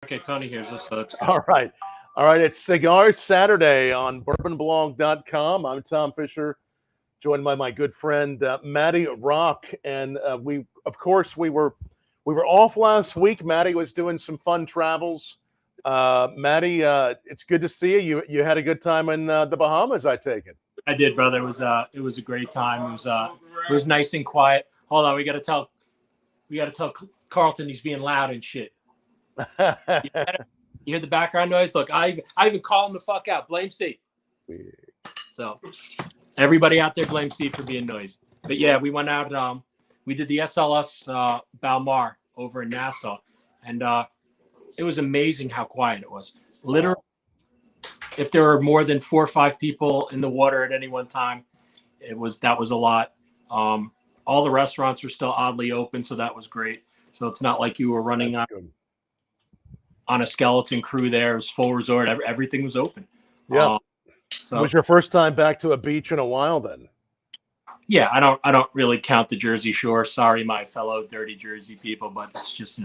Okay, Tony hears us, so let's go. All right. All right. It's Cigar Saturday on bourbonblog.com. I'm Tom Fischer, joined by my good friend Matty Rock. And of course, we were off last week. Matty was doing some fun travels. Matty, it's good to see you. You had a good time in the Bahamas, I take it. I did, brother. It was a great time. It was nice and quiet. Hold on, we got to tell Carlton he's being loud and shit. You hear the background noise? Look, I even call him the fuck out. Blame C. So everybody out there blame C for being noisy. But yeah, we went out. We did the SLS Balmar over in Nassau, and it was amazing how quiet it was. Literally, if there were more than 4 or 5 people in the water at any one time, that was a lot. All the restaurants were still oddly open, so that was great. So it's not like you were running on a skeleton crew there. It was full resort. Everything was open. Yeah. So it was your first time back to a beach in a while then? Yeah, I don't really count the Jersey Shore. Sorry, my fellow dirty Jersey people, but it's just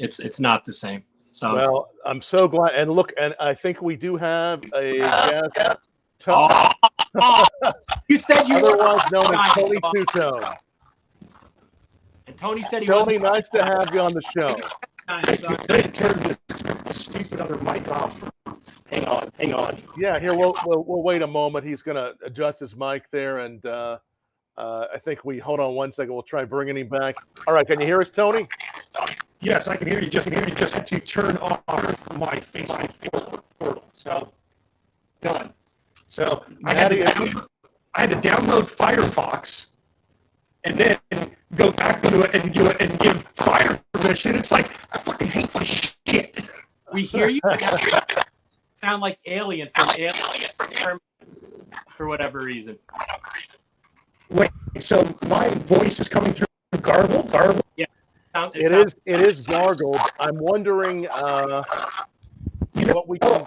it's not the same. So well, I'm so glad. And look, and I think we do have a guest. You said you otherwise known as Tony Two-Tone. And Tony said he Tony, nice to have you on the show. They turned this stupid other mic off. Hang on. Yeah, here we'll wait a moment. He's going to adjust his mic there, and I think hold on one second. We'll try bringing him back. All right, can you hear us, Tony? Yes, I can hear you. Just had to turn off my Facebook portal. So done. So I had to download Firefox and then go back to it and give Fire permission. It's like I fucking hate this shit. We hear you. Sound like Alien for whatever reason. Wait, so my voice is coming through garble? Yeah. It is gargled. I'm wondering what we can.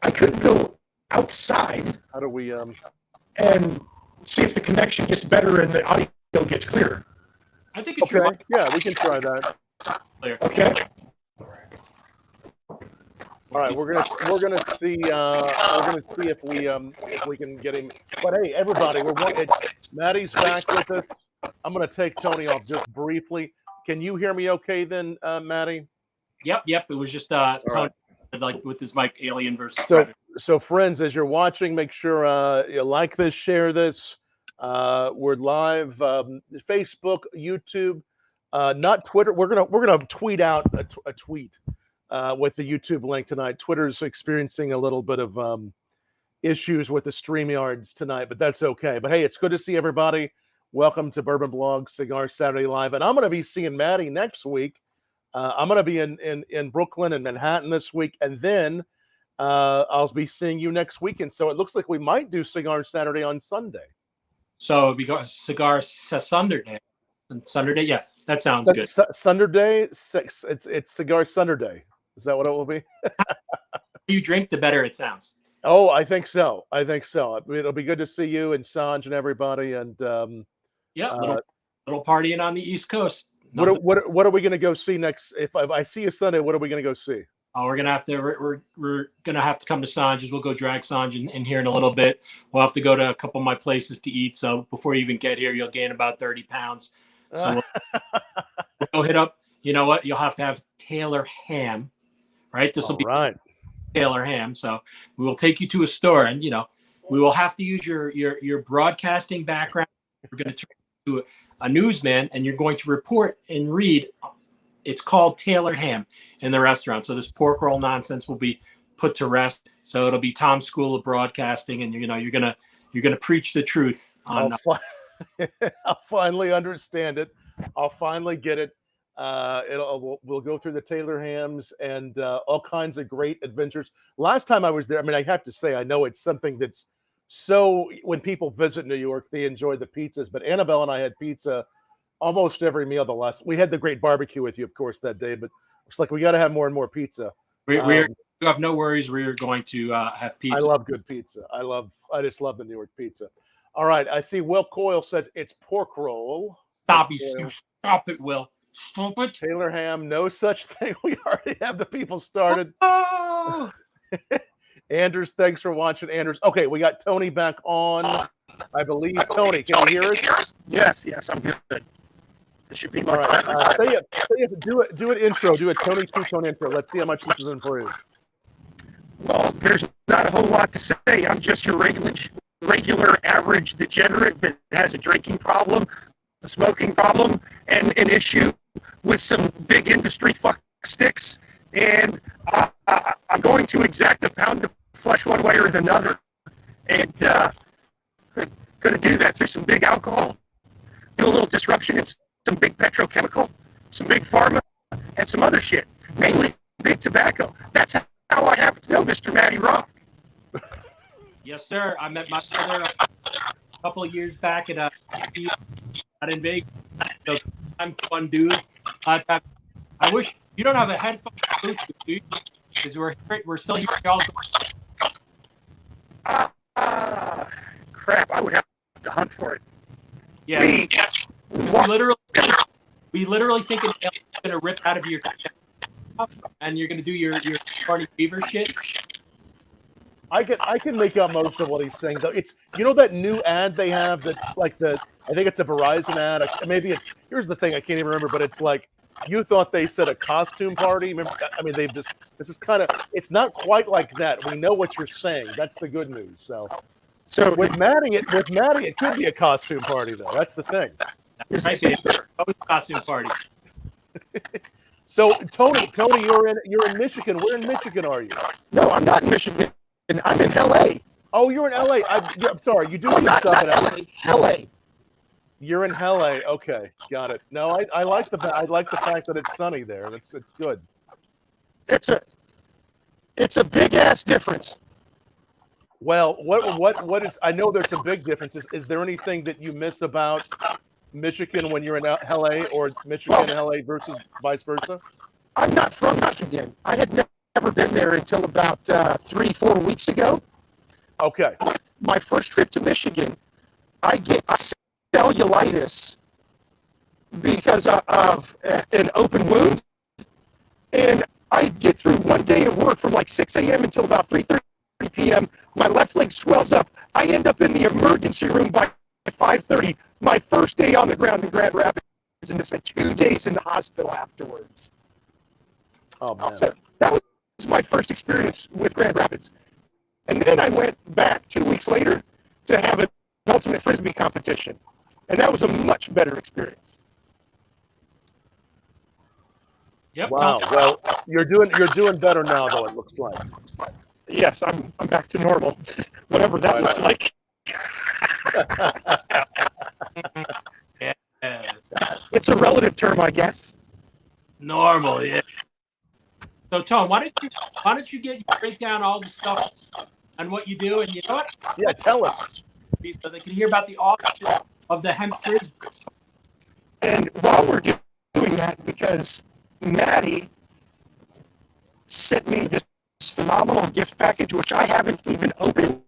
I could go outside. How do we and see if the connection gets better and the audio gets clearer. I think it's okay. Yeah, we can try that. Okay. All right, we're gonna see if we can get him. But hey, everybody, Matty's back with us. I'm gonna take Tony off just briefly. Can you hear me okay then, Matty? Yep. It was just Tony right. Like with his mic, Alien versus so Predator. So friends, as you're watching, make sure you like this, share this. We're live, Facebook, YouTube, not Twitter. We're gonna tweet out a tweet with the YouTube link tonight. Twitter's experiencing a little bit of issues with the StreamYards tonight, but that's okay. But hey, it's good to see everybody. Welcome to Bourbon Blog Cigar Saturday Live, and I'm going to be seeing Matty next week. I'm going to be in Brooklyn and Manhattan this week, and then I'll be seeing you next weekend. So it looks like we might do Cigar Saturday on Sunday. So we go Cigar Saturday. Sunday, yeah, that sounds good. Sunday, it's Cigar Saturday. Is that what it will be? You drink, the better it sounds. Oh, I think so. It'll be good to see you and Sanj and everybody. And little partying on the East Coast. What are we going to go see next? If I see you Sunday, what are we going to go see? Oh, we're gonna have to come to Sanj's. We'll go drag Sanj in here in a little bit. We'll have to go to a couple of my places to eat. So before you even get here, you'll gain about 30 pounds. So we'll go hit up. You know what? You'll have to have Taylor ham, right? This will be right. Taylor ham. So we will take you to a store, and we will have to use your broadcasting background. We're going to turn you to a newsman, and you're going to report and read. It's called Taylor ham in the restaurant. So this pork roll nonsense will be put to rest. So it'll be Tom's School of Broadcasting, and you're gonna preach the truth. I'll finally understand it. I'll finally get it. We'll go through the Taylor hams and all kinds of great adventures. Last time I was there, I mean, I have to say, I know it's something that's so when people visit New York, they enjoy the pizzas. But Annabelle and I had pizza almost every meal. We had the great barbecue with you, of course, that day. But it's like we got to have more and more pizza. You have no worries. We're going to have pizza. I love good pizza. I just love the New York pizza. All right, I see Will Coyle says it's pork roll. Stop it, Will. Stupid. Taylor Ham, no such thing. We already have the people started. Oh! Anders, thanks for watching. Anders, okay, we got Tony back on. I believe Tony, can you hear us? Yes, I'm good. This should be All right. Say it. Do an intro. Do a Tony two-tone intro. Let's see how much this is improved. Well, there's not a whole lot to say. I'm just your regular average degenerate that has a drinking problem, a smoking problem, and an issue with some big industry fuck sticks. And I'm going to exact a pound of flesh one way or another. And going to do that through some big alcohol, do a little disruption in some big petrochemical, some big pharma, and some other shit, mainly big tobacco. That's how I happen to know Mr. Matty Rock. Yes, sir. I met my brother a couple of years back at out in Vegas. So I'm fun dude. I wish you don't have a headphone, dude, because we're still hearing y'all. Crap! I would have to hunt for it. Yeah, we literally think it's gonna rip out of your and you're gonna do your Barney Beaver shit. I can make out most of what he's saying though. It's that new ad they have that's like I think it's a Verizon ad. Maybe it's here's the thing I can't even remember, but it's like you thought they said a costume party. Remember, I mean this is kind of it's not quite like that. We know what you're saying. That's the good news. So with Matty it could be a costume party though. That's the thing. That's right, baby. Costume party. So Tony, you're in Michigan. Where in Michigan are you? No, I'm not in Michigan. I'm in LA. Oh, you're in LA. I'm sorry. You do some stuff in LA. LA. You're in LA. Okay, got it. No, I like the fact that it's sunny there. It's good. It's a big ass difference. Well, what is? I know there's some big differences. Is there anything that you miss about Michigan when you're in LA, or Michigan and LA versus vice versa? I'm not from Michigan. I had never been there until about 3-4 weeks ago. Okay. My first trip to Michigan, I get cellulitis because of an open wound, and I get through one day of work from like 6 a.m. until about 3:30 p.m. My left leg swells up. I end up in the emergency room by 5:30. My first day on the ground in Grand Rapids, and I spent 2 days in the hospital afterwards. Oh man. So that was my first experience with Grand Rapids. And then I went back 2 weeks later to have an ultimate frisbee competition. And that was a much better experience. Yep. Wow. Well, you're doing better now, though. It looks like. Yes, I'm back to normal, whatever that looks like. Yeah. It's a relative term, I guess. Normal, yeah. So, Tom, why don't you break down all the stuff and what you do, and you know what? Yeah, tell us. So they can hear about the origin of the hemp frisbee. And while we're doing that, because Matty sent me this phenomenal gift package, which I haven't even opened.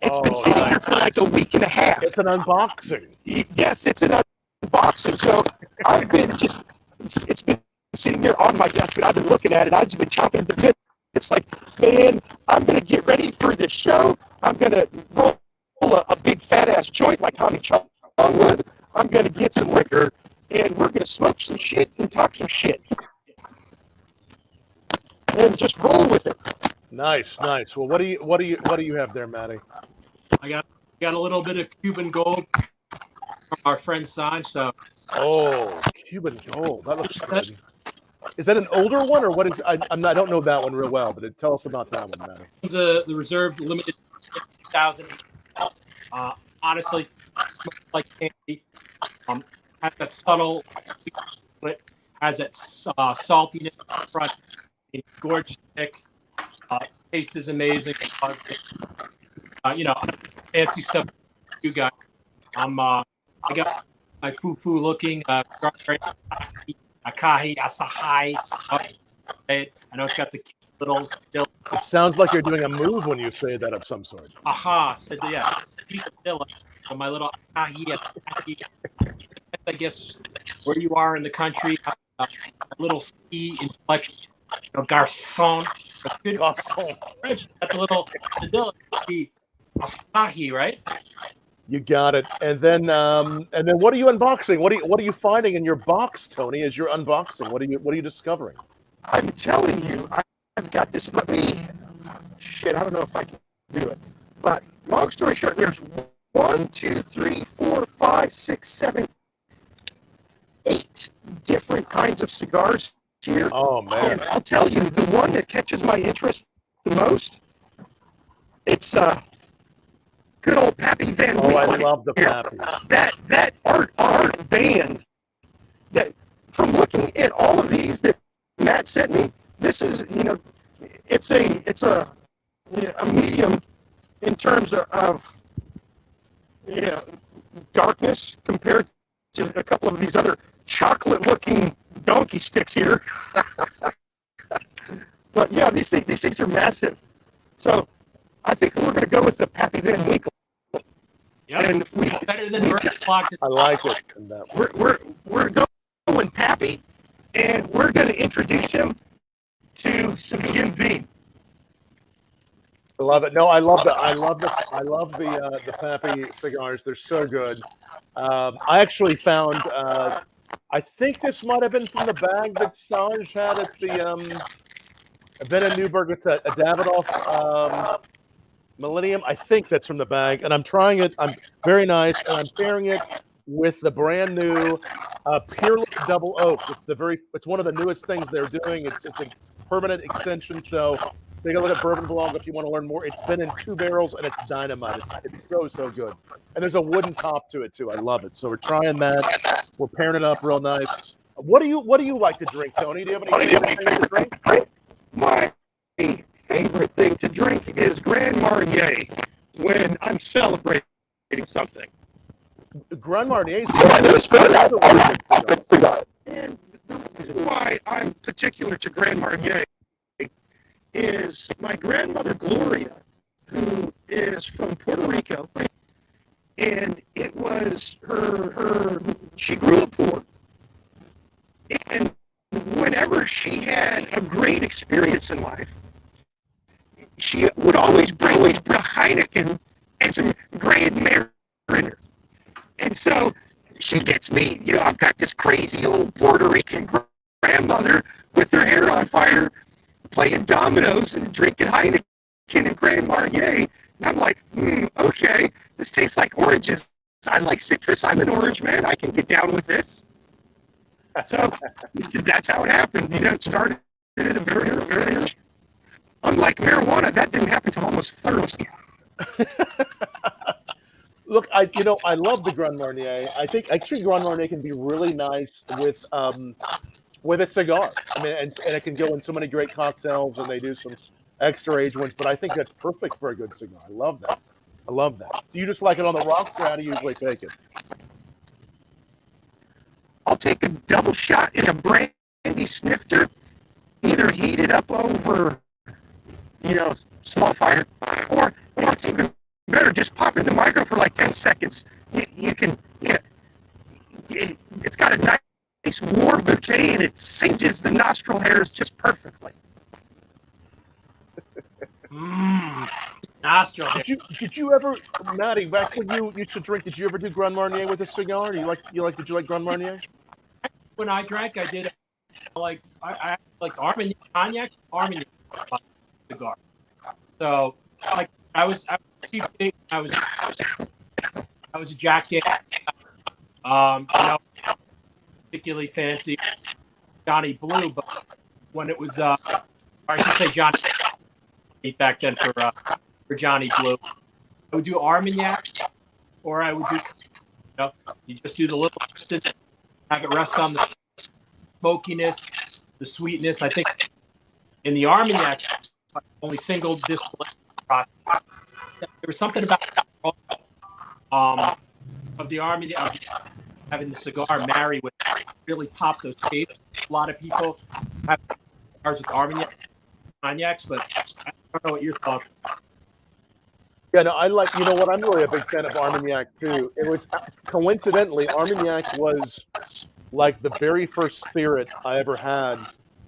It's been sitting here for like a week and a half. It's an unboxing. Yes, it's an unboxing. So I've been it's been sitting there on my desk, and I've been looking at it. I've just been chomping at the bit. It's like, man, I'm going to get ready for this show. I'm going to roll a big fat-ass joint like Tommy Chong would. I'm going to get some liquor, and we're going to smoke some shit and talk some shit. And just roll with it. Nice. Well, what do you have there, Matty? I got a little bit of Cuban gold from our friend Sanj. So. Oh, Cuban gold. That looks good. Is that an older one, or what is? I don't know that one real well, but tell us about that one, Matty. It's the reserve limited 2000. Honestly, smells like candy. Has that subtle, but has that saltiness in front. It's gorgeous, thick. Taste is amazing. Fancy stuff. You got. I got my foo looking Akahi Asahai. I know it's got the cute little still. It sounds like you're doing a move when you say that of some sort. Aha, said yeah. So my little Akahi. I guess, where you are in the country, a little ski inflection, garçon. Garçon. French, that's a little delicacy, Asahi, right? You got it. And then what are you unboxing? What are you finding in your box, Tony? As you're unboxing, what are you discovering? I'm telling you, I've got this. I don't know if I can do it. But long story short, there's 1, 2, 3, 4, 5, 6, 7, 8 different kinds of cigars here. Oh man! And I'll tell you, the one that catches my interest the most, it's good old Pappy Van Winkle. Oh, I love the Pappy. That art band. That from looking at all of these that Matt sent me, this is it's a medium in terms of darkness compared to a couple of these other chocolate-looking donkey sticks here. But yeah, these things are massive. So I think we're going to go with the Pappy Van Winkle. Yep. And better than I like it. We're going Pappy, and we're going to introduce him to some Jim Beam. I love it. No, I love the Pappy cigars. They're so good. I actually found. I think this might have been from the bag that Sanj had at the Ben & Newberg. It's a Davidoff Millennium. I think that's from the bag, and I'm trying it. I'm very nice, and I'm pairing it with the brand new Peerless Double Oak. It's one of the newest things they're doing. It's a permanent extension. So take a look at Bourbon Blog if you want to learn more. It's been in 2 barrels, and it's dynamite. It's so good. And there's a wooden top to it too. I love it. So we're trying that. We're pairing it up real nice. What do you like to drink, Tony? Do you have any favorite things to drink? My favorite thing to drink is Grand Marnier when I'm celebrating something. Grand Marnier is cigar. And the reason why I'm particular to Grand Marnier is my grandmother Gloria, who is from Puerto Rico, and it was she grew up poor, and whenever she had a great experience in life, she would always bring a Heineken and some Grand Marnier. And so she gets me, I've got this crazy old Puerto Rican grandmother with her hair on fire playing dominoes and drinking Heineken and Grand Marnier. And I'm like, okay, this tastes like oranges. I like citrus. I'm an orange man. I can get down with this. So that's how it happened. It started at a very, very early. Unlike marijuana, that didn't happen until almost 30. Look, I love the Grand Marnier. I think actually Grand Marnier can be really nice with a cigar. I mean, and it can go in so many great cocktails, and they do some extra age ones. But I think that's perfect for a good cigar. I love that. Do you just like it on the rocks, or how do you usually take it? I'll take a double shot in a brandy snifter, either heat it up over, small fire, or it's even better, just pop in the micro for like 10 seconds. You can, it's got a nice warm bouquet, and it singes the nostril hairs just perfectly. Nostril hair. Did you ever, Matty, back when you used to drink, did you ever do Grand Marnier with a cigar? Did you like Grand Marnier? When I drank, I did I like Armagnac, cognac, Armagnac cigar. So I was a Jack Daniels, particularly fancy Johnny Blue, but when it was or I should say Johnny back then for Johnny Blue, I would do Armagnac, or I would do you just do the little, have it rest on the smokiness, the sweetness. I think in the Armagnac, only single distillation process. There was something about of the Armagnac, having the cigar marry with really pop those shapes. A lot of people have cigars with Armagnac, cognacs, but I don't know what your thoughts are. Yeah, no, I like, you know what, I'm really a big fan of Armagnac too. It was coincidentally, Armagnac was like the very first spirit I ever had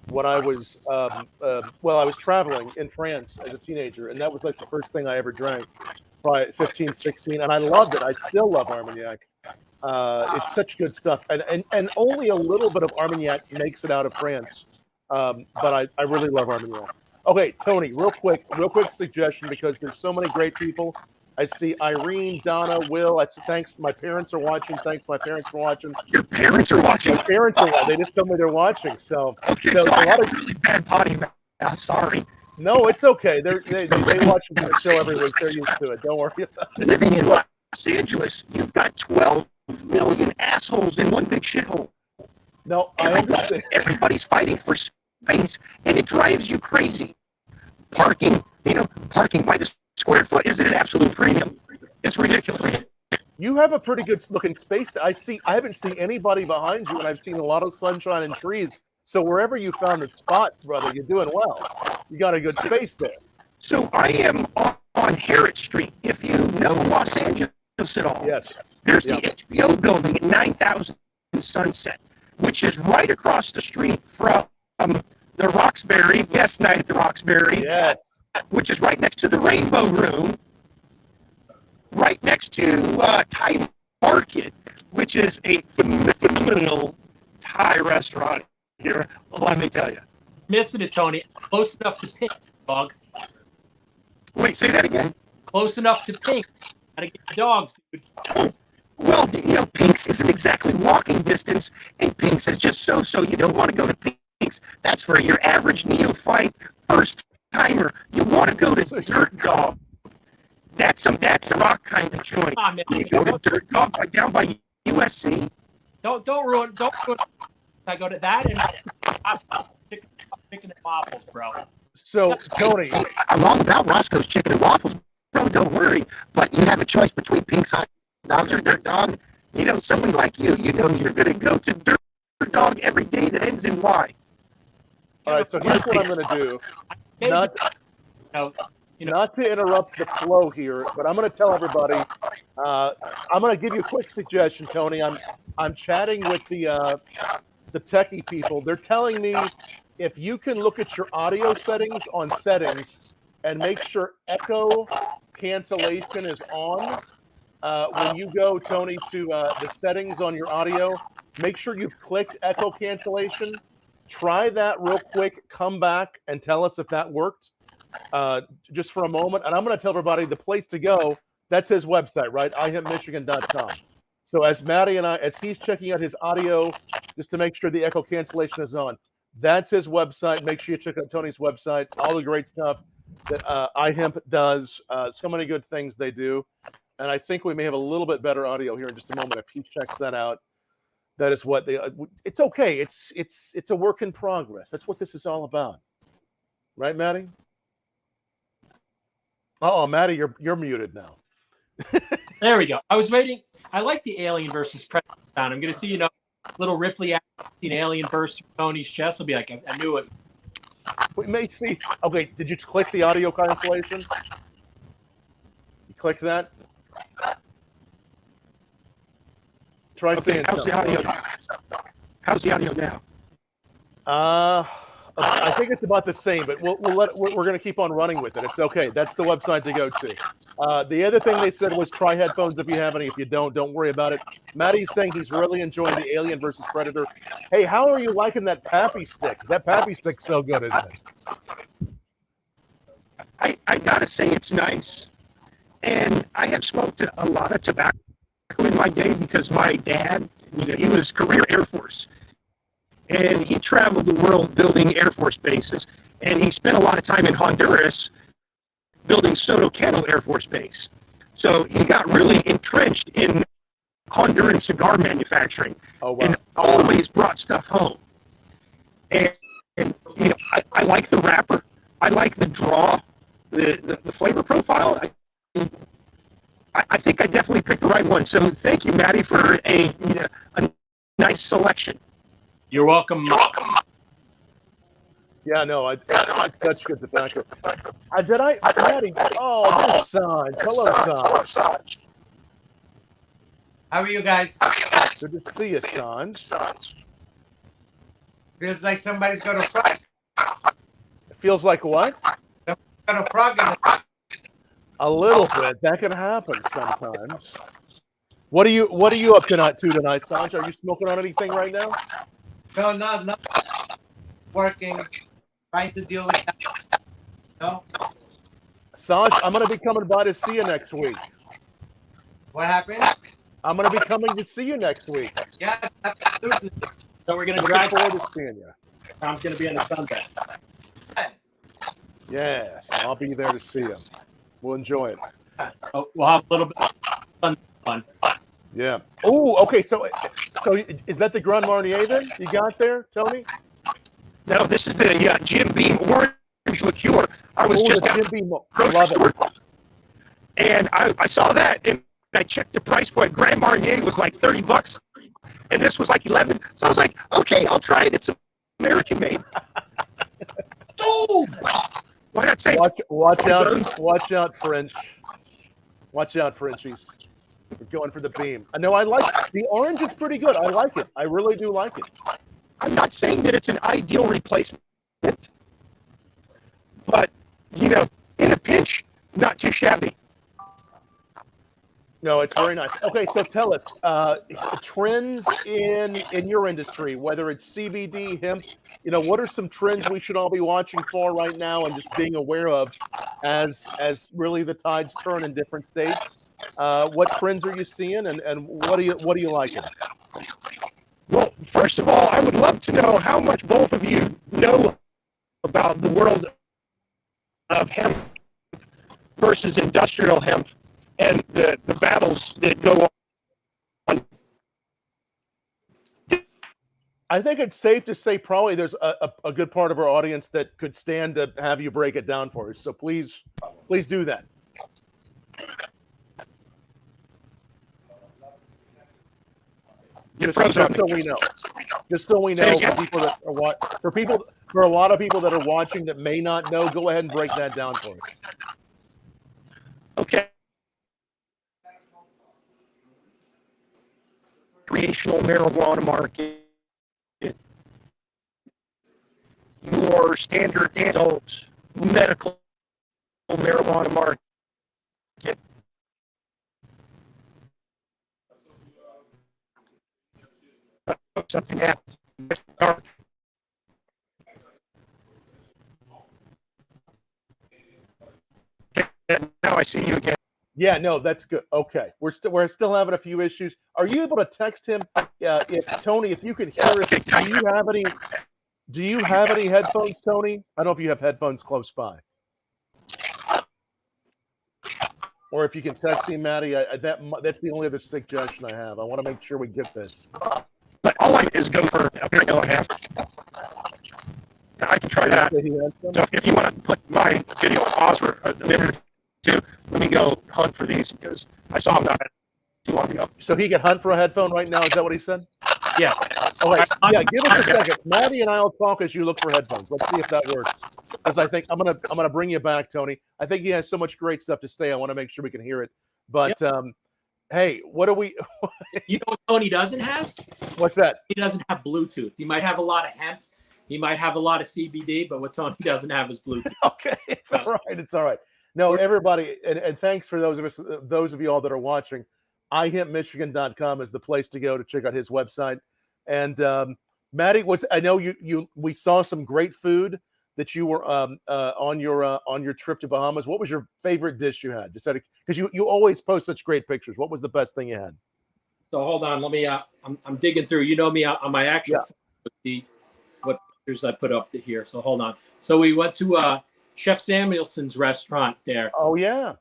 when I was, well, I was traveling in France as a teenager, and that was like the first thing I ever drank, probably at 15, 16, and I loved it. I still love Armagnac. It's such good stuff, and only a little bit of Armagnac makes it out of France, but I really love Armagnac. Okay, Tony, real quick suggestion, because there's so many great people. I see Irene, Donna, Will. I see, thanks. My parents are watching. Thanks, my parents for watching. Your parents are watching? My parents are. They just told me they're watching. So, okay, so I have really bad potty mouth. Sorry. No, it's okay. They watch the show every week. They're used to it. Don't worry about it. Living in Los Angeles, you've got 12 million assholes in one big shithole. No, I understand. Everybody's fighting for space, and it drives you crazy. Parking by the square foot is at an absolute premium. It's ridiculous. You have a pretty good looking space. I haven't seen anybody behind you, and I've seen a lot of sunshine and trees. So wherever you found the spot, brother, you're doing well. You got a good space there. So I am on Harrod Street, if you know Los Angeles at all. Yes. There's the HBO building at 9000 Sunset, which is right across the street from the Roxbury, yes, Night at the Roxbury, yes, which is right next to the Rainbow Room, right next to Thai Market, which is a phenomenal Thai restaurant here. Let me tell you. Missing it, Tony. Close enough to pink, dog. Wait, say that again. Close enough to pink. Gotta get the dogs, dude. Well, Pink's isn't exactly walking distance, and Pink's is just so. You don't want to go to Pink's. That's for your average neophyte, first timer. You want to go to Dirt Dog. That's a rock kind of joint. On, man. You go to Dirt Dog down by USC. Don't ruin. I go to that and chicken and waffles, bro. So, Tony, I'm all about Roscoe's Chicken and Waffles, bro. Don't worry. But you have a choice between Pink's Hot Dogs or Dirt Dog. Somebody like you, you're going to go to Dirt Dog every day that ends in Y. All right, so here's what I'm going to do. Not to interrupt the flow here, but I'm going to tell everybody. I'm going to give you a quick suggestion, Tony. I'm chatting with the techie people. They're telling me if you can look at your audio settings on settings and make sure echo cancellation is on. When you go, Tony, to the settings on your audio, make sure you've clicked echo cancellation. Try that real quick. Come back and tell us if that worked. Just for a moment. And I'm going to tell everybody the place to go. That's his website, right? iHempMichigan.com. So as Matty and as he's checking out his audio, just to make sure the echo cancellation is on, that's his website. Make sure you check out Tony's website. All the great stuff that iHemp does. So many good things they do. And I think we may have a little bit better audio here in just a moment if he checks that out. That is what it's okay. It's a work in progress. That's what this is all about. Right, Matty? Oh, Matty, you're muted now. There we go. I was waiting. I like the Alien versus Predator sound. I'm going to see, little Ripley acting Alien burst through Tony's chest. I'll be like, I knew it. We may see. Okay, did you click the audio cancellation? You click that? Try saying how's something. How's the audio now? I think it's about the same, but we're going to keep on running with it. It's okay. That's the website to go to. The other thing they said was try headphones if you have any. If you don't worry about it. Matty's saying he's really enjoying the Alien versus Predator. Hey, how are you liking that Pappy stick? That Pappy stick's so good, isn't it? I gotta say it's nice. And I have smoked a lot of tobacco in my day because my dad, he was career Air Force. And he traveled the world building Air Force bases. And he spent a lot of time in Honduras building Soto Cano Air Force Base. So he got really entrenched in Honduran cigar manufacturing. Oh, wow. And always brought stuff home. And I like the wrapper. I like the draw, the flavor profile. I think I definitely picked the right one. So thank you, Matty, for a nice selection. You're welcome. Yeah, no, it's such good tobacco. Matty? Oh, there's Sanj. Hello, Sanj. How are you guys? Good to see you, Sanj. Feels like somebody's got a frog. It feels like what? Got a frog in the A little bit. That can happen sometimes. What are you up tonight, Sanj? Are you smoking on anything right now? No, not working, trying to deal with that. No? Sanj, I'm going to be coming by to see you next week. What happened? I'm going to be coming to see you next week. Yes, absolutely. So we're gonna Looking drive. forward to seeing you. Tom's gonna be on the sunbath. Yes, I'll be there to see you. We'll enjoy it. Oh, we'll have a little bit of fun. Yeah. Oh, okay. So is that the Grand Marnier then you got there, Tony? No, this is the Jim Beam orange liqueur. I was just Jim at Beam. the grocery Love store, it. and I saw that, and I checked the price point. Grand Marnier was like $30, and this was like 11. So I was like, okay, I'll try it. It's American made. Oh, Why not say? Watch out, French. Watch out, Frenchies. We're going for the Beam. I know. I like the orange. Is pretty good. I like it. I really do like it. I'm not saying that it's an ideal replacement, but in a pinch, not too shabby. No, it's very nice. Okay, so tell us trends in your industry, whether it's CBD, hemp. What are some trends we should all be watching for right now and just being aware of as really the tides turn in different states? What trends are you seeing, and what are you liking? Well, first of all, I would love to know how much both of you know about the world of hemp versus industrial hemp and the battles that go on. I think it's safe to say probably there's a good part of our audience that could stand to have you break it down for us. So please do that. Just so we know. Just so we know, for a lot of people that are watching that may not know, go ahead and break that down for us. Okay. Recreational marijuana market, your standard adult medical marijuana market. Something happened. Now I see you again. Yeah, no, that's good. Okay, we're still having a few issues. Are you able to text him? Tony, if you can hear us, do you have any headphones, Tony? I don't know if you have headphones close by, or if you can text him, Matty. That's the only other suggestion I have. I want to make sure we get this. But all I is go for a pair and a half. I can try that. So if you want to put my video on pause for a minute or two, let me go hunt for these because I saw them not too long ago. So he can hunt for a headphone right now. Is that what he said? yeah. Oh, wait. Yeah, give us a second. Matty and I will talk as you look for headphones. Let's see if that works. Because I think I'm gonna bring you back, Tony. I think he has so much great stuff to say. I want to make sure we can hear it. But hey, what do we? You know what Tony doesn't have? What's that? He doesn't have Bluetooth. He might have a lot of hemp. He might have a lot of CBD, but what Tony doesn't have is Bluetooth. Okay, it's all right. It's all right. No, everybody, and thanks for those of you all that are watching. iHempMichigan.com is the place to go to check out his website. And Matty, I know we saw some great food that you were on your trip to Bahamas. What was your favorite dish you had? Just because you always post such great pictures. What was the best thing you had? So hold on, let me. I'm digging through. You know me on my actual. See what pictures I put up here. So hold on. So we went to Chef Samuelson's restaurant there. Oh yeah.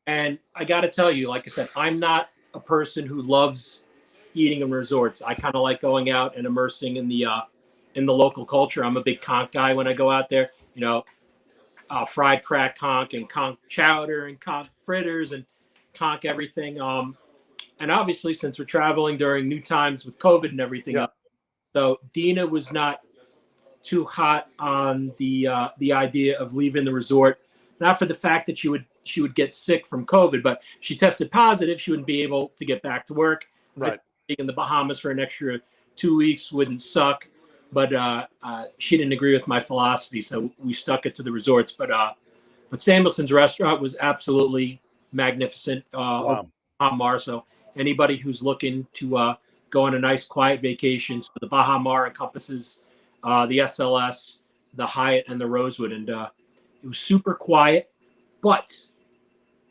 And I got to tell you, like I said, I'm not a person who loves eating in resorts. I kind of like going out and immersing in the local culture. I'm a big conch guy when I go out there. Fried crack conch and conch chowder and conch fritters and conch everything. And obviously, since we're traveling during new times with COVID and everything, so Dina was not too hot on the idea of leaving the resort, not for the fact that she would get sick from COVID, but she tested positive. She wouldn't be able to get back to work. Right. In the Bahamas for an extra 2 weeks wouldn't suck, but she didn't agree with my philosophy, so we stuck it to the resorts. But Samuelson's restaurant was absolutely magnificent. Wow. Baha Mar. So anybody who's looking to go on a nice quiet vacation, so the Baha Mar encompasses the SLS, the Hyatt, and the Rosewood, and it was super quiet. But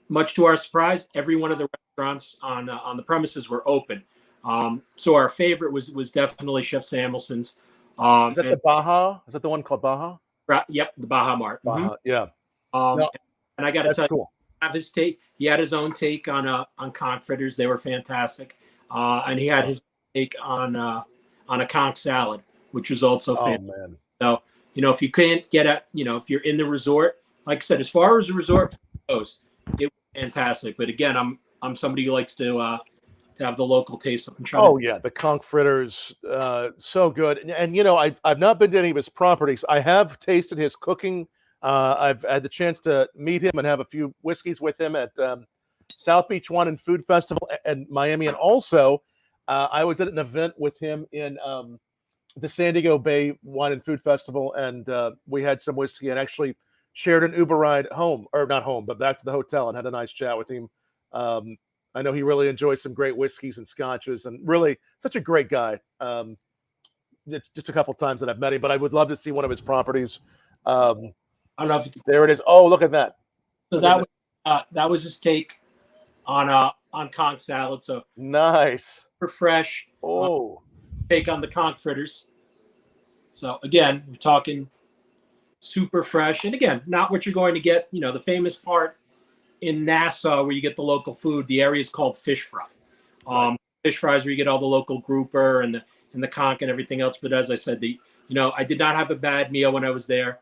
much to our surprise, every one of the restaurants on the premises were open. So our favorite was definitely Chef Samuelson's. Is that the Baja? Is that the one called Baja? Yep, the Baha Mart. Baja, yeah. No, and I got to tell cool. you, have his take. He had his own take on conch fritters. They were fantastic, and he had his take on a conch salad, which was also fantastic. Man. So if you can't get if you're in the resort, like I said, as far as the resort goes, it was fantastic. But again, I'm somebody who likes to have the local taste and try. Yeah, the conch fritters, so good. And I've not been to any of his properties. I have tasted his cooking. I've had the chance to meet him and have a few whiskeys with him at South Beach Wine and Food Festival and Miami, and also I was at an event with him in the San Diego Bay Wine and Food Festival, and we had some whiskey and actually shared an Uber ride home, or not home, but back to the hotel, and had a nice chat with him. I know he really enjoys some great whiskeys and scotches, and really such a great guy. Just a couple times that I've met him, but I would love to see one of his properties. I don't know if there it is. Oh, look at that. So that was his take on conch salad. So nice, super fresh. Take on the conch fritters. So again, we're talking super fresh, and again, not what you're going to get. The famous part in Nassau where you get the local food. The area is called fish fry. Fish fries where you get all the local grouper and the conch and everything else. But as I said, I did not have a bad meal when I was there.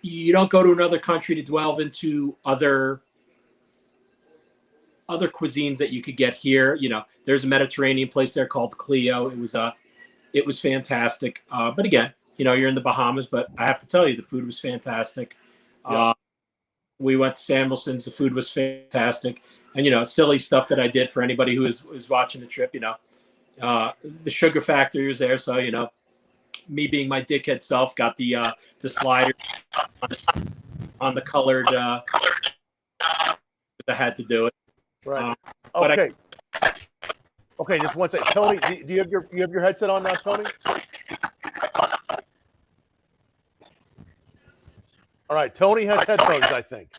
You don't go to another country to delve into other cuisines that you could get here. There's a Mediterranean place there called Clio. It was fantastic. But again, you're in the Bahamas, but I have to tell you, the food was fantastic. Yeah. We went to Samuelson's. The food was fantastic. And, silly stuff that I did for anybody who was watching the trip, the sugar factory was there. So, me being my dickhead self, got the slider on the colored. I had to do it. Right. Okay. Okay. Just one second, Tony. Do you have your headset on now, Tony? All right. Tony has headphones, I think.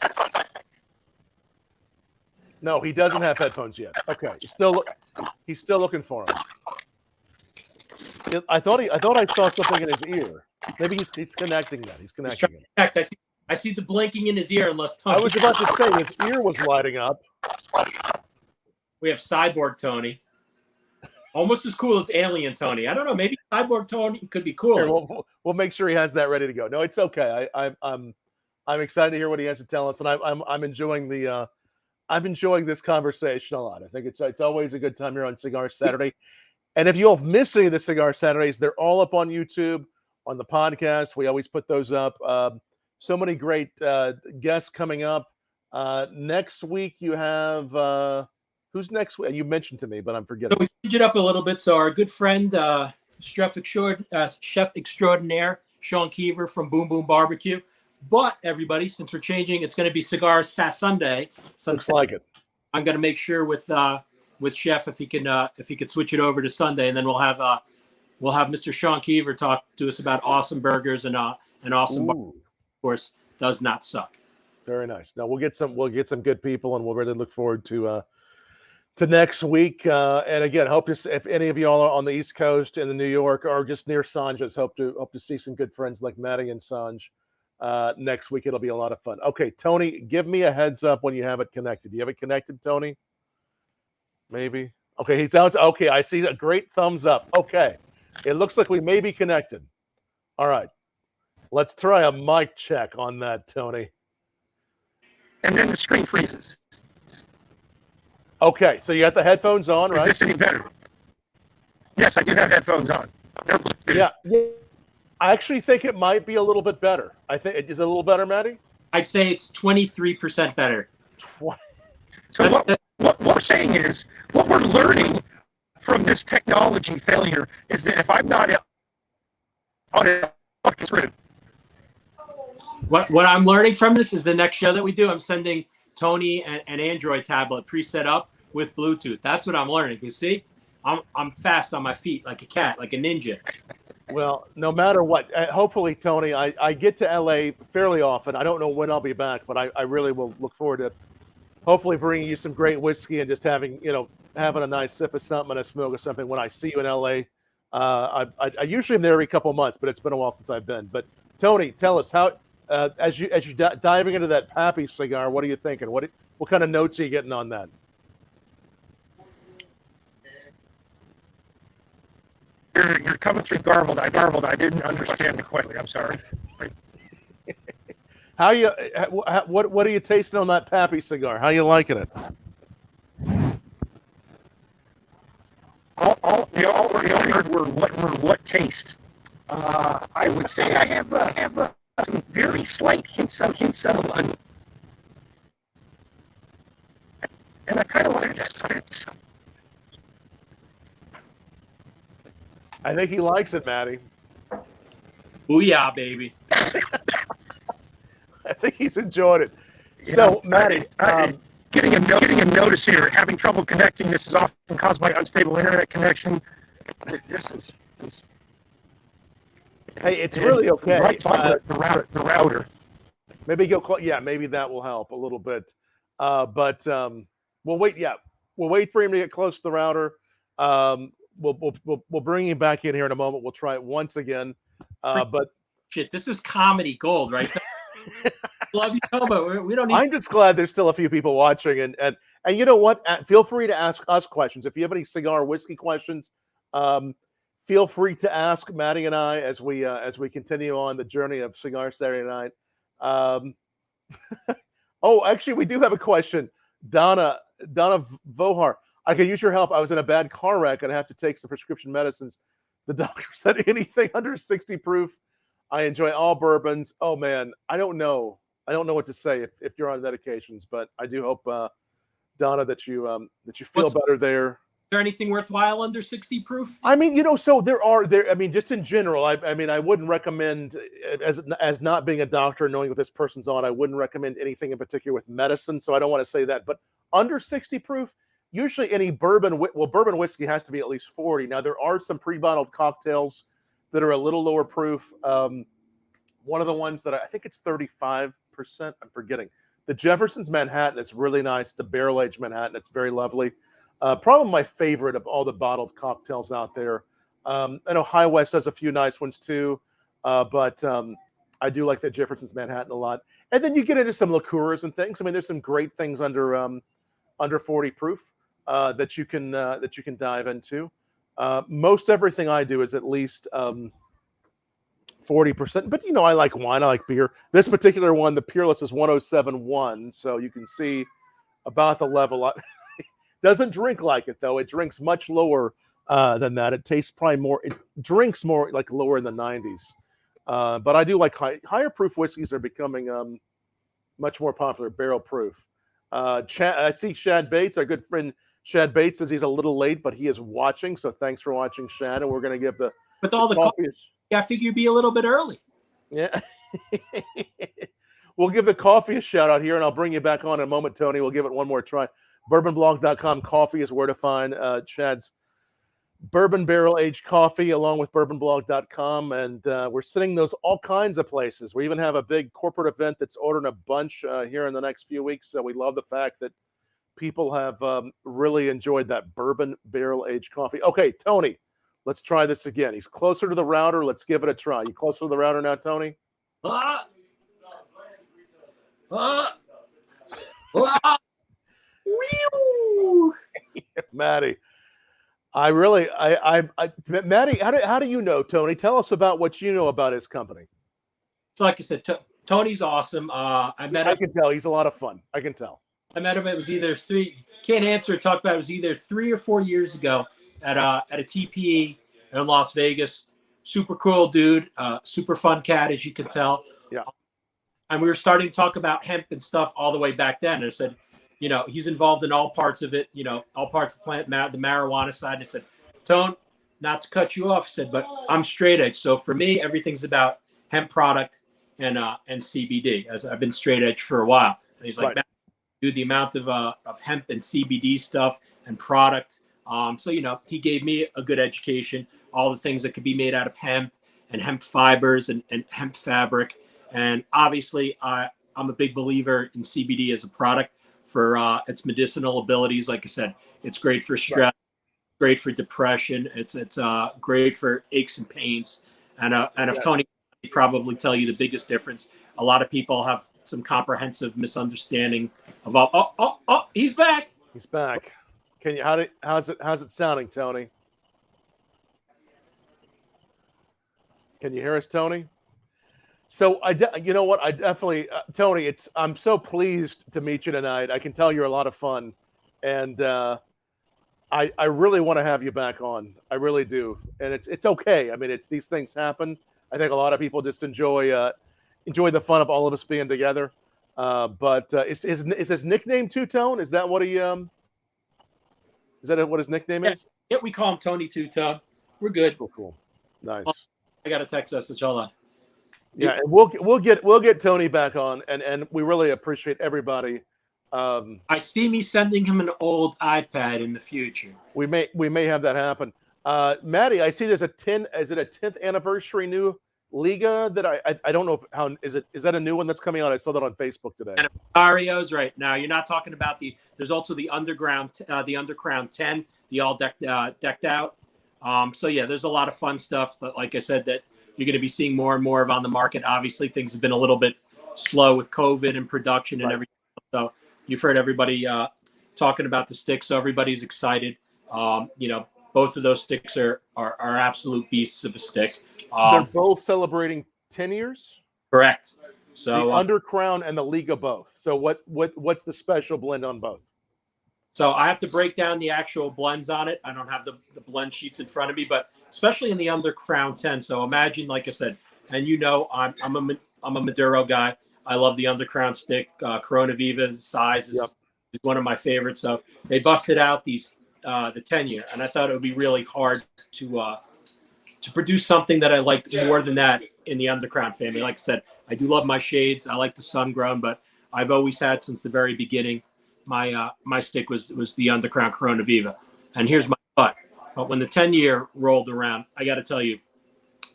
No, he doesn't have headphones yet. Okay. He's still looking for them. I thought I saw something in his ear. Maybe he's connecting that. He's connecting it. I see the blinking in his ear. Unless Tony. I was about to say his ear was lighting up. We have Cyborg Tony, almost as cool as Alien Tony. I don't know. Maybe Cyborg Tony could be cool. Here, we'll make sure he has that ready to go. No, it's okay. I'm excited to hear what he has to tell us, and I'm enjoying this conversation a lot. I think it's always a good time here on Cigar Saturday. And if you'll have missed any of the Cigar Saturdays, they're all up on YouTube, on the podcast. We always put those up. So many great guests coming up. Next week you have who's next week? You mentioned to me, but I'm forgetting. So we changed it up a little bit. So our good friend, chef extraordinaire, Sean Keever from Boom Boom Barbecue. But everybody, since we're changing, it's going to be Cigar Sunday. Looks like it. I'm going to make sure with Chef if he could switch it over to Sunday, and then we'll have Mr. Sean Keever talk to us about awesome burgers and awesome barbecue. Of course, does not suck. Very nice. Now we'll get some good people, and we'll really look forward to next week. And again, hope to, if any of y'all are on the East Coast in the New York or just near Sanj's, hope to see some good friends like Matty and Sanj next week. It'll be a lot of fun. Okay, Tony, give me a heads up when you have it connected. Do you have it connected, Tony? Maybe. Okay, he sounds okay. I see a great thumbs up. Okay, it looks like we may be connected. All right. Let's try a mic check on that, Tony. And then the screen freezes. Okay, so you got the headphones on, right? Is this any better? Yes, I do have headphones on. Yeah. I actually think it might be a little bit better. I think is it a little better, Matty? I'd say it's 23% better. So what we're saying is, what we're learning from this technology failure is that if I'm not on it, fucking screwed. What I'm learning from this is the next show that we do, I'm sending Tony an Android tablet pre-set up with Bluetooth. That's what I'm learning. You see, I'm fast on my feet like a cat, like a ninja. Well, no matter what, hopefully, Tony, I get to LA fairly often. I don't know when I'll be back, but I really will look forward to hopefully bringing you some great whiskey and just having a nice sip of something and a smoke of something when I see you in LA. I usually am there every couple of months, but it's been a while since I've been. But Tony, tell us how as you diving into that Pappy cigar, what are you thinking? What kind of notes are you getting on that? You're coming through garbled. I didn't understand the question. I'm sorry. What are you tasting on that Pappy cigar? How you liking it? All we heard were what taste. I would say I have some very slight hints of and I kind of like that. I think he likes it, Matty. Booyah, baby. I think he's enjoyed it. So, Matty, getting a notice here. Having trouble connecting. This is often caused by unstable internet connection. This is hey, it's really okay. Right by the router. Maybe go close. Yeah, maybe that will help a little bit. But we'll wait. Yeah, we'll wait for him to get close to the router. We'll bring him back in here in a moment. We'll try it once again. But shit, this is comedy gold, right? Love you, but we don't need. I'm just glad there's still a few people watching, and you know what? Feel free to ask us questions if you have any cigar whiskey questions. Feel free to ask Matty and I as we continue on the journey of Cigar Saturday night. Oh, actually, we do have a question. Donna Vohar, I can use your help. I was in a bad car wreck and I have to take some prescription medicines. The doctor said anything under 60 proof. I enjoy all bourbons. Oh man, I don't know what to say if you're on medications, but I do hope, Donna, that you feel better there. Is there anything worthwhile under 60 proof? I mean, so I mean, just in general, I mean, I wouldn't recommend, as not being a doctor, knowing what this person's on, I wouldn't recommend anything in particular with medicine. So I don't want to say that, but under 60 proof, usually any bourbon whiskey has to be at least 40. Now there are some pre-bottled cocktails that are a little lower proof. One of the ones that I think it's 35%. I'm forgetting. The Jefferson's Manhattan is really nice. It's a barrel-aged Manhattan. It's very lovely. Probably my favorite of all the bottled cocktails out there. I know High West does a few nice ones too, but I do like the Jefferson's Manhattan a lot. And then you get into some liqueurs and things. I mean, there's some great things under 40 proof that you can dive into. Most everything I do is at least 40%. But I like wine. I like beer. This particular one, the Peerless, is 107.1, so you can see about the level. Doesn't drink like it though. It drinks much lower than that. It tastes probably more. It drinks more like lower in the 90s. But I do like higher proof whiskeys are becoming much more popular. Barrel proof. I see Shad Bates, our good friend Shad Bates, says he's a little late, but he is watching. So thanks for watching, Shad. And we're going to give the coffee. I figured you'd be a little bit early. Yeah. We'll give the coffee a shout out here, and I'll bring you back on in a moment, Tony. We'll give it one more try. Bourbonblog.com coffee is where to find Chad's bourbon barrel aged coffee, along with bourbonblog.com. And we're sending those all kinds of places. We even have a big corporate event that's ordering a bunch here in the next few weeks. So we love the fact that people have really enjoyed that bourbon barrel aged coffee. Okay, Tony, let's try this again. He's closer to the router. Let's give it a try. You closer to the router now, Tony? Matty, Matty, how do you know Tony? Tell us about what you know about his company. So, like I said, Tony's awesome. I can tell he's a lot of fun. I can tell. I met him. It was either talk about it. It was either 3 or 4 years ago at a TPE in Las Vegas. super cool dude, super fun cat, as you can tell. Yeah. And we were starting to talk about hemp and stuff all the way back then. And I said, you know, he's involved in all parts of it, you know, all parts of the plant, the marijuana side. And I said, Tone, not to cut you off, I said, but I'm straight edge. So for me, everything's about hemp product and CBD, as I've been straight edge for a while. And he's like, Right. do the amount of hemp and CBD stuff and product. So, you know, he gave me a good education, all the things that could be made out of hemp and hemp fibers and hemp fabric. And obviously, I'm a big believer in CBD as a product for its medicinal abilities. Like I said, it's great for stress, right. Great for depression. It's great for aches and pains. And if Tony could probably tell you the biggest difference, a lot of people have some comprehensive misunderstanding of all. Oh, he's back. He's back. Can you? How's it sounding, Tony? Can you hear us, Tony? So you know what? I definitely, Tony. I'm so pleased to meet you tonight. I can tell you're a lot of fun, and I really want to have you back on. I really do, and it's okay. I mean, these things happen. I think a lot of people just enjoy the fun of all of us being together. But is his nickname Two Tone? Is that what he is that what his nickname is? Yeah, we call him Tony Two Tone. We're good. Cool. Nice. I got a text message. Hold on. Yeah, and we'll get Tony back on, and we really appreciate everybody. I see me sending him an old iPad in the future. We may have that happen. Matty, I see there's a 10th anniversary new Liga that I don't know is that a new one that's coming out? I saw that on Facebook today. And Arios right now. You're not talking about there's also the Underground 10, the all decked out. So yeah, there's a lot of fun stuff that, like I said, that you're going to be seeing more and more of on the market. Obviously, things have been a little bit slow with COVID and production and everything. So you've heard everybody talking about the sticks. So everybody's excited. You know, both of those sticks are absolute beasts of a stick. They're both celebrating 10 years? Correct. So the Undercrown and the Liga both. So what's the special blend on both? So I have to break down the actual blends on it. I don't have the blend sheets in front of me, but especially in the Undercrown 10. So imagine, like I said, and you know, I'm a Maduro guy. I love the Undercrown stick. Corona Viva size is one of my favorites. So they busted out the 10-year, and I thought it would be really hard to produce something that I liked more than that in the Undercrown family. Like I said, I do love my shades. I like the sun grown, but I've always had since the very beginning. My stick was the Undercrown Corona Viva, and here's my but when the 10-year rolled around, I got to tell you,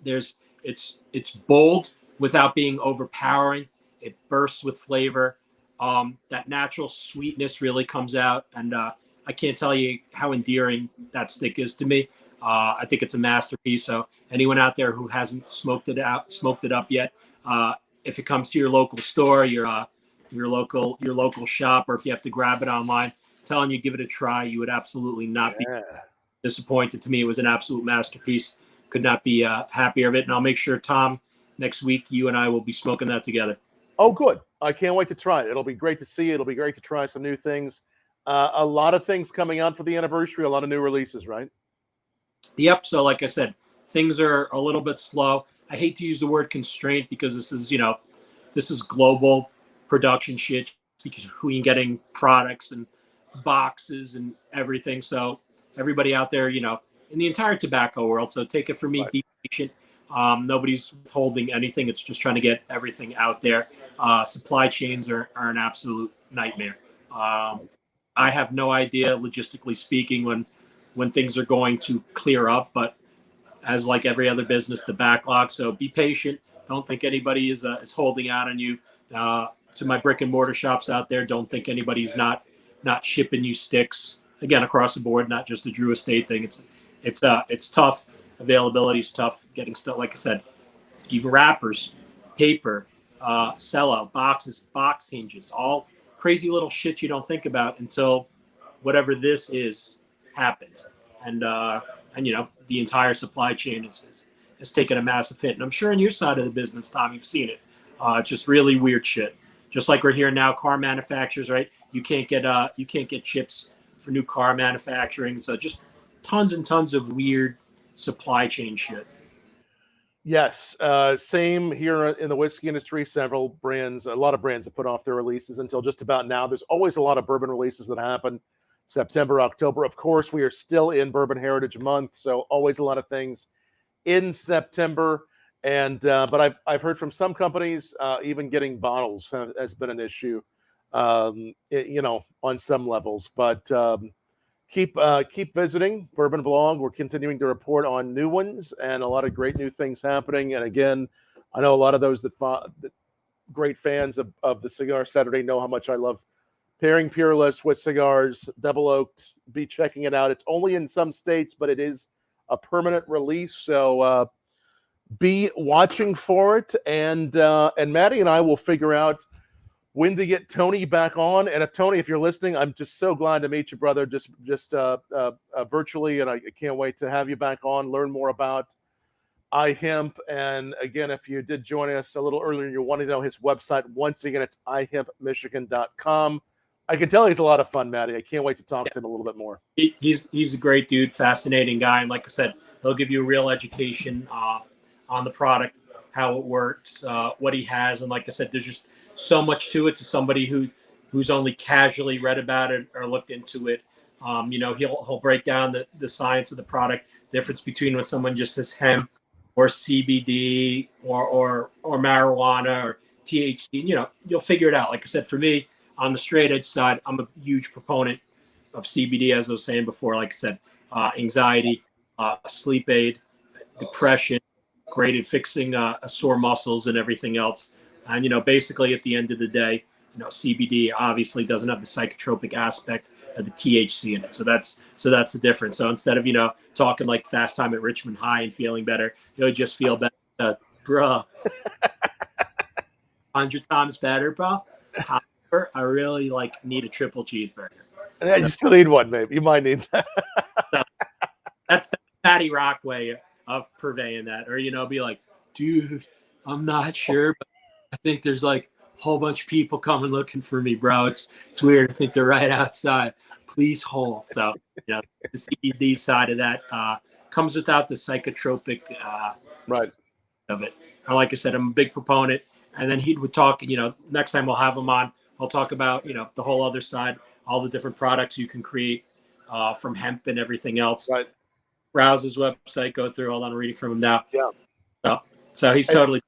it's bold without being overpowering. It bursts with flavor. That natural sweetness really comes out, and I can't tell you how endearing that stick is to me. I think it's a masterpiece. So anyone out there who hasn't smoked it up yet, if it comes to your local store, your local shop, or if you have to grab it online, I'm telling you, give it a try. You would absolutely not be disappointed. To me, it was an absolute masterpiece. Could not be happier of it. And I'll make sure, Tom, next week you and I will be smoking that together. Oh, good. I can't wait to try it. It'll be great to see. It'll be great to try some new things. A lot of things coming out for the anniversary. A lot of new releases, right? Yep. So like I said, things are a little bit slow. I hate to use the word constraint because this is global production shit, because we can getting products and boxes and everything. So everybody out there, in the entire tobacco world. So take it from me, be patient. Nobody's withholding anything. It's just trying to get everything out there. Supply chains are an absolute nightmare. I have no idea, logistically speaking, when things are going to clear up, but as like every other business, the backlog. So be patient. Don't think anybody is holding out on you. To my brick and mortar shops out there, don't think anybody's not shipping you sticks. Again, across the board, not just a Drew Estate thing. It's tough. Availability is tough. Getting stuff, like I said, even wrappers, paper, sellout, boxes, box hinges, all crazy little shit you don't think about until whatever this is happens. And the entire supply chain has taken a massive hit. And I'm sure on your side of the business, Tom, you've seen it. Just really weird shit. Just like we're hearing now, car manufacturers, right? You can't get chips for new car manufacturing. So just tons and tons of weird supply chain shit. Yes, same here in the whiskey industry. Several brands, a lot of brands have put off their releases until just about now. There's always a lot of bourbon releases that happen September, October. Of course, we are still in Bourbon Heritage Month, so always a lot of things in September. And but I've heard from some companies even getting bottles has been an issue, on some levels. But keep visiting Bourbon Blog. We're continuing to report on new ones and a lot of great new things happening. And again, I know a lot of those that great fans of the Cigar Saturday know how much I love pairing Peerless with cigars, double oaked. Be checking it out. It's only in some states, but it is a permanent release. So be watching for it. And Matty and I will figure out when to get Tony back on. And if Tony, if you're listening, I'm just so glad to meet you, brother, just virtually. And I can't wait to have you back on, learn more about iHemp. And again, if you did join us a little earlier, you want to know his website. Once again, it's ihempmichigan.com. I can tell he's a lot of fun, Matty. I can't wait to talk to him a little bit more. He's a great dude, fascinating guy. And like I said, he'll give you a real education on the product, how it works, what he has. And like I said, there's just so much to it to somebody who's only casually read about it or looked into it. He'll break down the science of the product, difference between when someone just says hemp or CBD or marijuana or THC. You'll figure it out. Like I said, for me, on the straight edge side, I'm a huge proponent of CBD, as I was saying before. Like I said, anxiety, sleep aid, depression, great at fixing sore muscles and everything else. And, basically at the end of the day, CBD obviously doesn't have the psychotropic aspect of the THC in it. So that's the difference. So instead of, talking like Fast Time at Richmond High and feeling better, you'll just feel better, bro. 100 times better, bro. However, I really need a triple cheeseburger. Yeah, you still need one, maybe. You might need that. So that's the Matty Rock way of purveying that. Or, be like, dude, I'm not sure, but I think there's a whole bunch of people coming looking for me, bro. It's weird. I think they're right outside. Please hold. So, the CBD side of that comes without the psychotropic right of it. And like I said, I'm a big proponent. And then he would talk, next time we'll have him on, I'll talk about, the whole other side, all the different products you can create from hemp and everything else. Right. Browse his website, go through. Hold on, I'm reading from him now. Yeah. So he's totally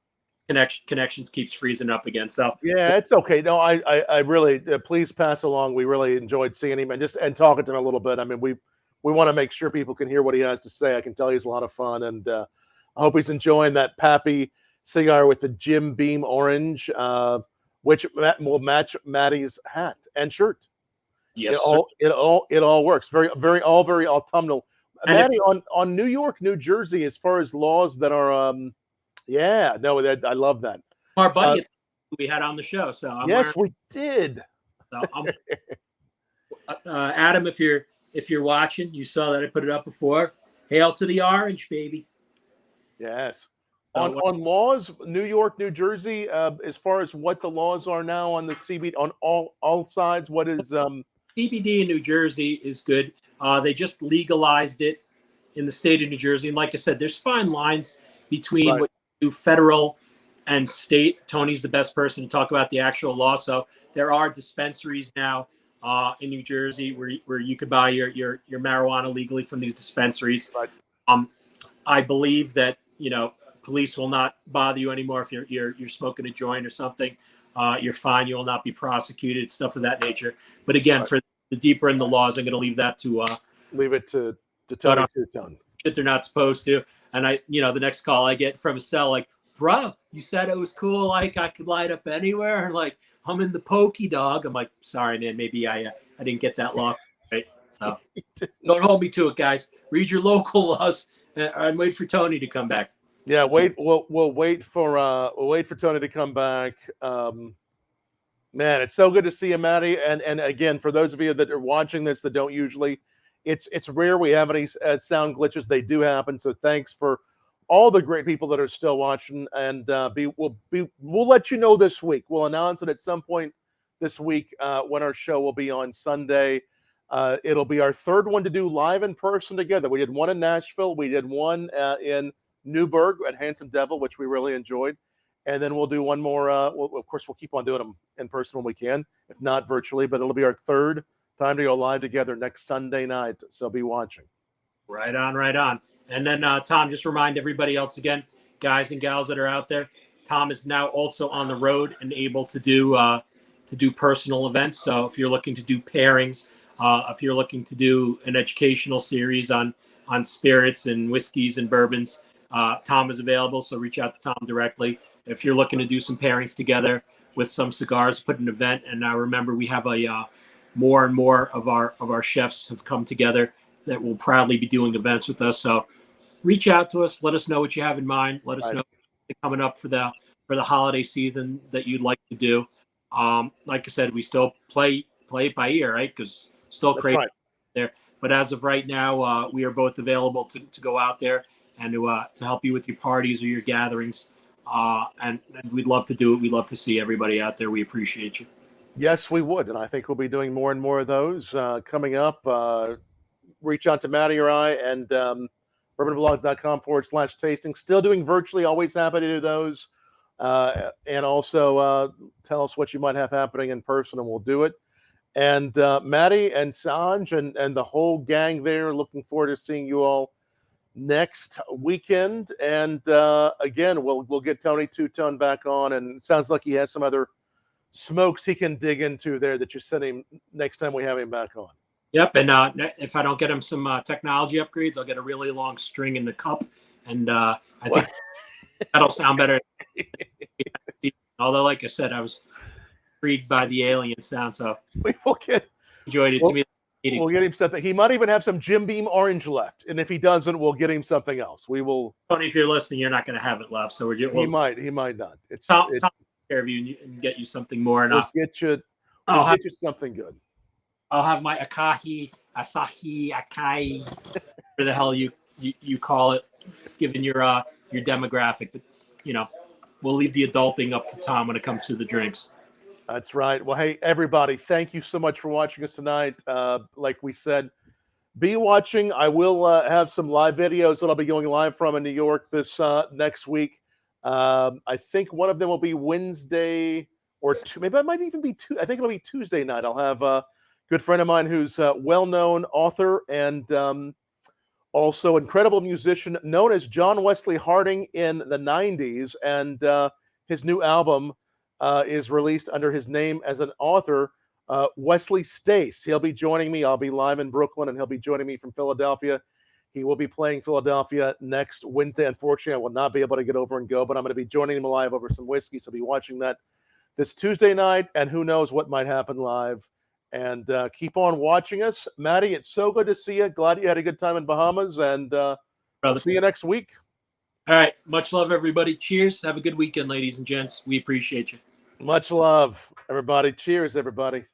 connections keeps freezing up again. So yeah, it's okay. No, I really please pass along. We really enjoyed seeing him and talking to him a little bit. I mean, we want to make sure people can hear what he has to say. I can tell he's a lot of fun, and I hope he's enjoying that Pappy cigar with the Jim Beam orange, which will match Matty's hat and shirt. Yes, it all works. Very autumnal. And Matty, on New York, New Jersey, as far as laws that are I love that. Our buddy we had on the show. So we did. So Adam, if you're watching, you saw that I put it up before. Hail to the orange, baby. Yes. On laws, New York, New Jersey, as far as what the laws are now on the CBD on all sides, what is CBD in New Jersey is good. They just legalized it in the state of New Jersey, and like I said, there's fine lines between what you do federal and state. Tony's the best person to talk about the actual law. So there are dispensaries now in New Jersey where you could buy your marijuana legally from these dispensaries. Right. I believe that police will not bother you anymore if you're smoking a joint or something. You're fine. You will not be prosecuted. Stuff of that nature. But again, for the deeper in the laws, I'm going to leave that to leave it to Tony Two-Tone. Shit they're not supposed to. And the next call I get from a cell, like, bro, you said it was cool. I could light up anywhere. And I'm in the pokey dog. I'm like, sorry, man. Maybe I didn't get that law right. So don't hold me to it, guys. Read your local laws and wait for Tony to come back. Yeah, we'll wait for Tony to come back. Man, it's so good to see you, Matty. And again, for those of you that are watching this that don't usually, it's rare we have any sound glitches. They do happen. So thanks for all the great people that are still watching. And we'll let you know this week. We'll announce it at some point this week when our show will be on Sunday. It'll be our third one to do live in person together. We did one in Nashville. We did one in Newburgh at Handsome Devil, which we really enjoyed. And then we'll do one more. Of course, we'll keep on doing them in person when we can, if not virtually. But it'll be our third time to go live together next Sunday night. So be watching. Right on, right on. And then, Tom, just remind everybody else again, guys and gals that are out there, Tom is now also on the road and able to do personal events. So if you're looking to do pairings, if you're looking to do an educational series on spirits and whiskeys and bourbons, Tom is available. So reach out to Tom directly. If you're looking to do some pairings together with some cigars, put an event. And now remember, we have more and more of our chefs have come together that will proudly be doing events with us. So reach out to us. Let us know what you have in mind. Let us know coming up for the holiday season that you'd like to do. Like I said, we still play it by ear, right? Because still crazy there. But as of right now, we are both available to go out there and to help you with your parties or your gatherings. And we'd love to do it. We'd love to see everybody out there. We appreciate you. Yes, we would. And I think we'll be doing more and more of those coming up. Reach out to Matty or I and bourbonblog.com/tasting. Still doing virtually. Always happy to do those. And also tell us what you might have happening in person and we'll do it. And Matty and Sanj and the whole gang there, looking forward to seeing you all next weekend. And again, we'll get Tony Two-Tone back on. And it sounds like he has some other smokes he can dig into there that you send him next time we have him back on. Yep. And if I don't get him some technology upgrades, I'll get a really long string in the cup. And I think that'll sound better. Although, like I said, I was intrigued by the alien sound, so we will enjoyed it. We'll get him something. He might even have some Jim Beam Orange left, and if he doesn't, we'll get him something else. We will. Tony, if you're listening, you're not going to have it left, so he might not. Tom take care of you and get you something more. And I'll get you something good. I'll have my Asahi, Akai, whatever the hell you call it, given your demographic. But we'll leave the adulting up to Tom when it comes to the drinks. That's right. Well, hey, everybody, thank you so much for watching us tonight. Like we said, be watching. I will have some live videos that I'll be going live from in New York this next week. I think one of them will be Wednesday or two. Maybe it might even be two. I think it'll be Tuesday night. I'll have a good friend of mine who's a well-known author and also incredible musician known as John Wesley Harding in the 90s. And his new album is released under his name as an author, Wesley Stace. He'll be joining me. I'll be live in Brooklyn, and he'll be joining me from Philadelphia. He will be playing Philadelphia next Wednesday. Unfortunately, I will not be able to get over and go, but I'm going to be joining him live over some whiskey. So I'll be watching that this Tuesday night, and who knows what might happen live. And keep on watching us. Matty, it's so good to see you. Glad you had a good time in Bahamas, and we'll see you next week. All right. Much love, everybody. Cheers. Have a good weekend, ladies and gents. We appreciate you. Much love, everybody. Cheers, everybody.